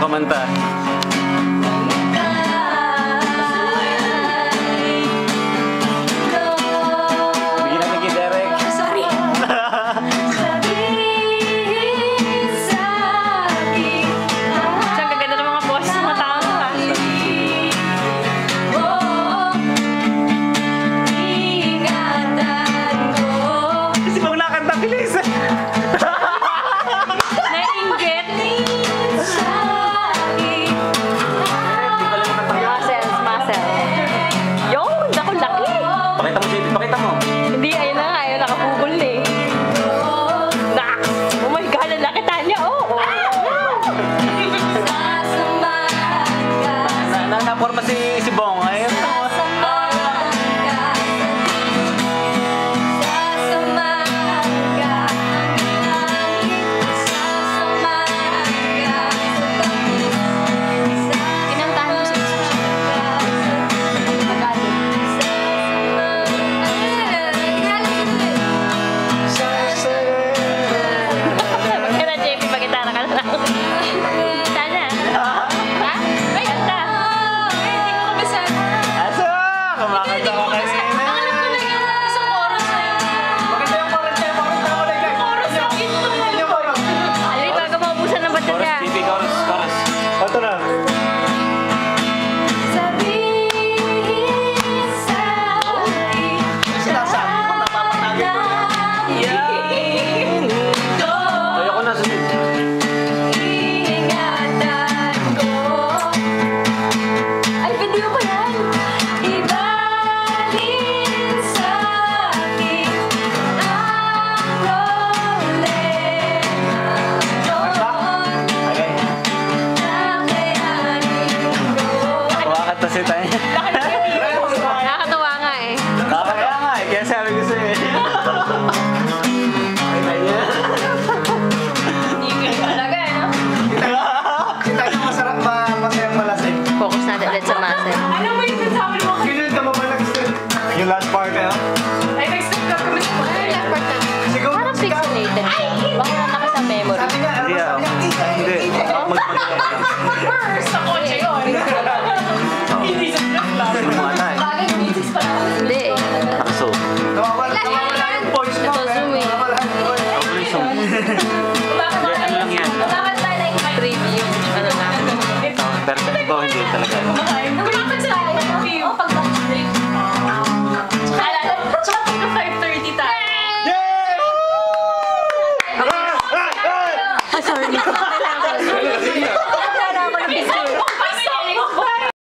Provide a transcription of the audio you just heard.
kumanta. Pakita mo. Hindi, ayun na nga. Ayun, nakapugol na eh. Oh my God, ang laki Tanya. Oh! Naporma si Bong. Ayun. Nakakatawa nga eh. Kaya nga eh. Kaya sabi ko sa'yo eh. Okay na yan. Hindi talaga eh, no? Kita niyo masarap ba? Masayang malasig. Focus natin ulit sa muscle. Ano mo yung sabi mo? Ganyan ka ba nag-step? Yung last part eh. Ay, nag-step ka kami sa mga. Last part na. Siguro Parang pixelated. Baka naka sa memory. sabi niya, Hindi ah. Hindi. First, sa kotse yun. Hindi sa trip lang. Lumana eh. Hindi eh. Nakaso. Nawawala yung voice mo. Nakazoom eh. Nawawala yung voice. Obligation. Ano lang yan? Preview. Ano na? Perfect ko, hindi talaga.